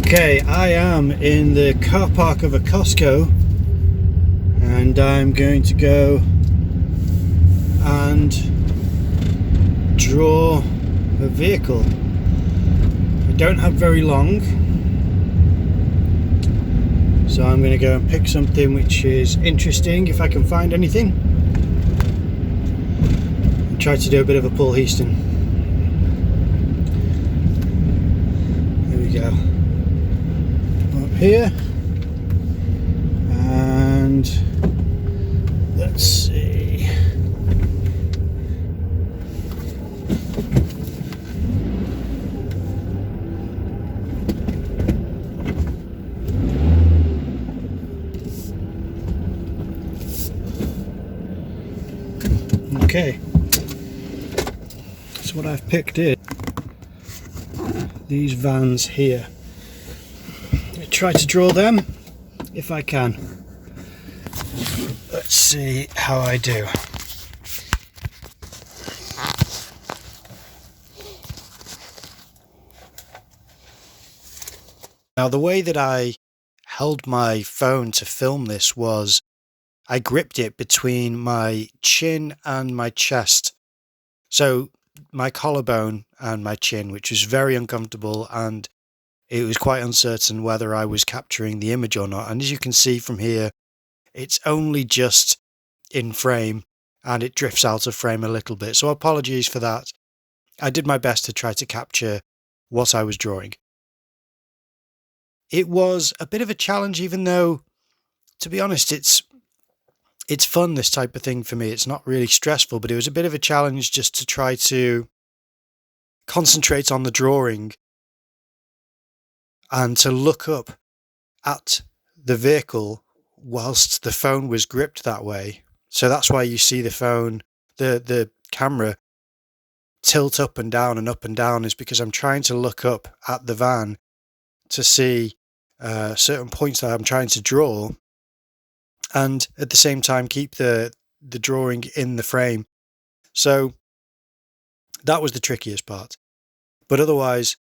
Okay, I am in the car park of a Costco and I'm going to go and draw a vehicle. I don't have very long, so I'm going to go and pick something which is interesting if I can find anything, and try to do a bit of a Paul Heaston. There we go. Up here, and let's see. Okay, so what I've picked is these vans here. Try to draw them if I can. Let's see how I do. Now, the way that I held my phone to film this was I gripped it between my chin and my chest. So my collarbone and my chin, which was very uncomfortable, and it was quite uncertain whether I was capturing the image or not. And as you can see from here, it's only just in frame and it drifts out of frame a little bit. So apologies for that. I did my best to try to capture what I was drawing. It was a bit of a challenge, even though, to be honest, it's fun, this type of thing for me. It's not really stressful, but it was a bit of a challenge just to try to concentrate on the drawing and to look up at the vehicle whilst the phone was gripped that way. So that's why you see the phone, the camera tilt up and down, is because I'm trying to look up at the van to see certain points that I'm trying to draw, and at the same time keep the drawing in the frame. So that was the trickiest part. But otherwise,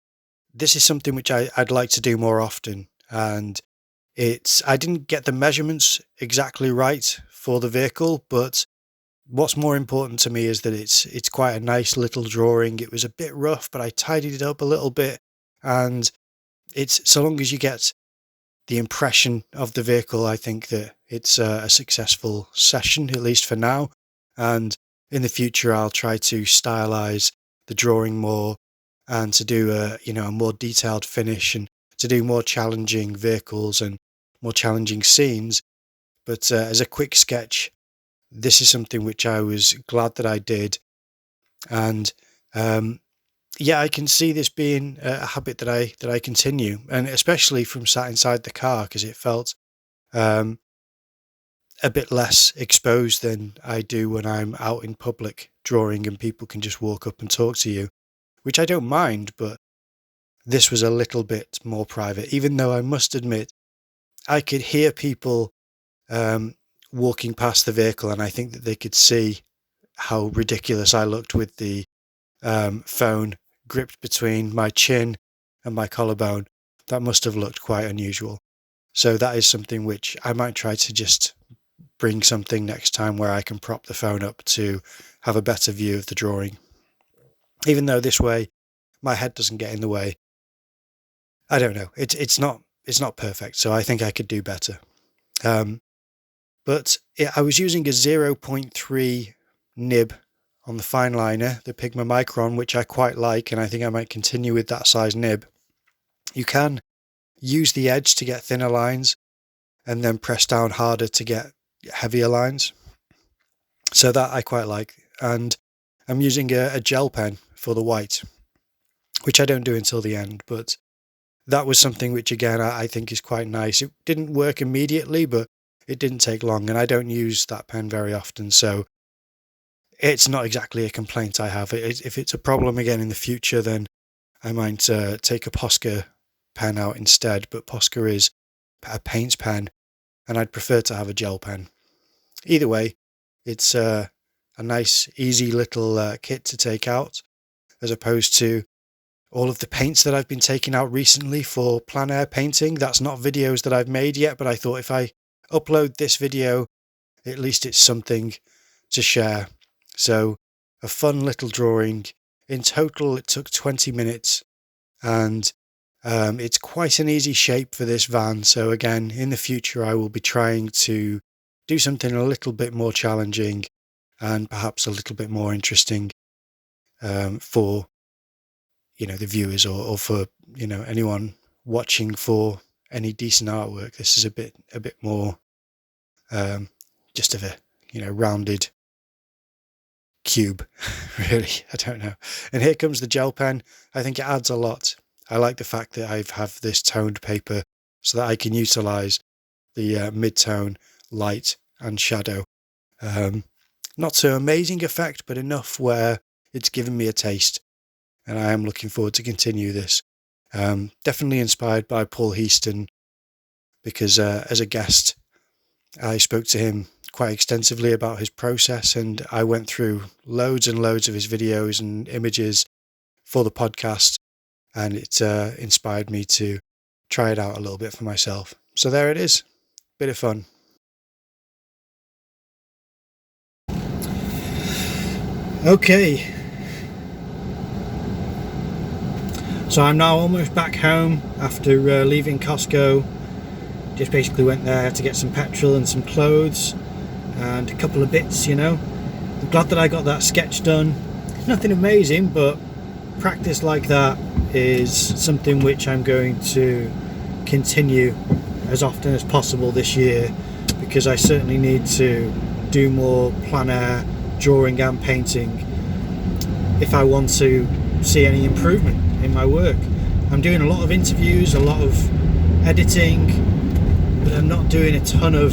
this is something which I'd like to do more often. And I didn't get the measurements exactly right for the vehicle, but what's more important to me is that it's quite a nice little drawing. It was a bit rough, but I tidied it up a little bit. And it's, so long as you get the impression of the vehicle, I think that it's a successful session, at least for now. And in the future, I'll try to stylize the drawing more and to do a more detailed finish and to do more challenging vehicles and more challenging scenes. But as a quick sketch, this is something which I was glad that I did. And yeah, I can see this being a habit that I continue, and especially from sat inside the car, because it felt a bit less exposed than I do when I'm out in public drawing and people can just walk up and talk to you, which I don't mind, but this was a little bit more private, even though I must admit I could hear people walking past the vehicle, and I think that they could see how ridiculous I looked with the phone gripped between my chin and my collarbone. That must have looked quite unusual. So that is something which I might try to just bring something next time where I can prop the phone up to have a better view of the drawing. Even though this way my head doesn't get in the way. I don't know. It's not perfect, so I think I could do better. But I was using a 0.3 nib on the fine liner, the Pigma Micron, which I quite like, and I think I might continue with that size nib. You can use the edge to get thinner lines and then press down harder to get heavier lines. So that I quite like. And I'm using a gel pen for the white, which I don't do until the end, but that was something which, again, I think is quite nice. It didn't work immediately, but it didn't take long, and I don't use that pen very often, so it's not exactly a complaint I have. If it's a problem again in the future, then I might take a Posca pen out instead, but Posca is a paint pen, and I'd prefer to have a gel pen. Either way, it's a nice, easy little kit to take out, as opposed to all of the paints that I've been taking out recently for plein air painting. That's not videos that I've made yet, but I thought if I upload this video, at least it's something to share. So a fun little drawing. In total, it took 20 minutes, and it's quite an easy shape for this van. So again, in the future, I will be trying to do something a little bit more challenging and perhaps a little bit more interesting for the viewers, or for anyone watching for any decent artwork. This is a bit more just of a rounded cube, really. I don't know. And here comes the gel pen. I think it adds a lot. I like the fact that I have this toned paper so that I can utilize the mid-tone, light and shadow. Not so amazing effect, but enough where it's given me a taste, and I am looking forward to continue this. Definitely inspired by Paul Heaston, because as a guest I spoke to him quite extensively about his process, and I went through loads and loads of his videos and images for the podcast, and it inspired me to try it out a little bit for myself. So there it is. Bit of fun. Okay. So I'm now almost back home after leaving Costco. Just basically went there to get some petrol and some clothes and a couple of bits, I'm glad that I got that sketch done. Nothing amazing, but practice like that is something which I'm going to continue as often as possible this year, because I certainly need to do more plein air drawing and painting if I want to see any improvement in my work. I'm doing a lot of interviews, a lot of editing, but I'm not doing a ton of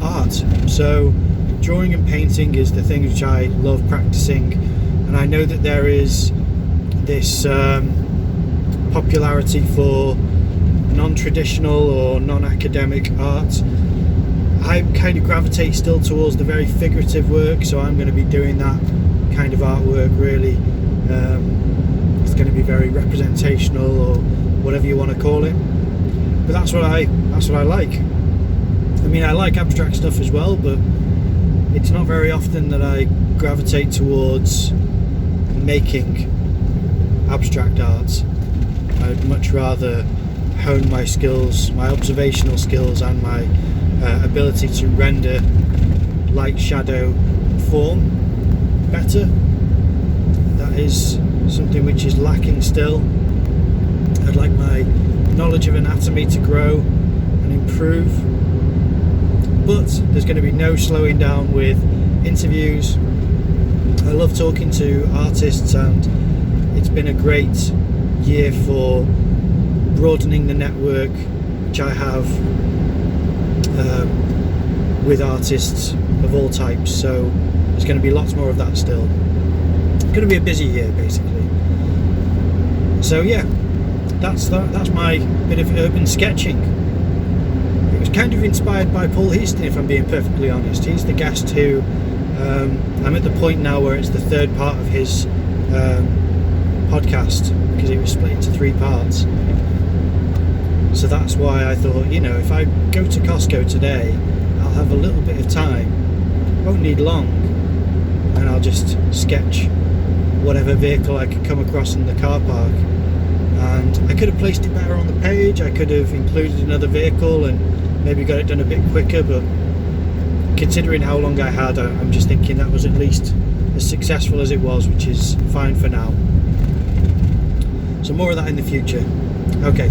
art. So drawing and painting is the thing which I love practicing, and I know that there is this popularity for non-traditional or non-academic art. I kind of gravitate still towards the very figurative work, so I'm going to be doing that kind of artwork really. It's going to be very representational, or whatever you want to call it. But that's what I like. I mean, I like abstract stuff as well, but it's not very often that I gravitate towards making abstract art. I'd much rather hone my skills, my observational skills, and my ability to render light, shadow, form better. That is something which is lacking still. I'd like my knowledge of anatomy to grow and improve, but there's going to be no slowing down with interviews. I love talking to artists, and it's been a great year for broadening the network which I have with artists of all types. So there's going to be lots more of that still. It's going to be a busy year basically. So yeah, that's my bit of urban sketching. It was kind of inspired by Paul Heaston, if I'm being perfectly honest. He's the guest who I'm at the point now where it's the third part of his podcast, because it was split into 3 parts. So that's why I thought, if I go to Costco today, I'll have a little bit of time, won't need long, and I'll just sketch whatever vehicle I could come across in the car park. And I could have placed it better on the page, I could have included another vehicle and maybe got it done a bit quicker, but considering how long I had, I'm just thinking that was at least as successful as it was, which is fine for now. So more of that in the future. Okay.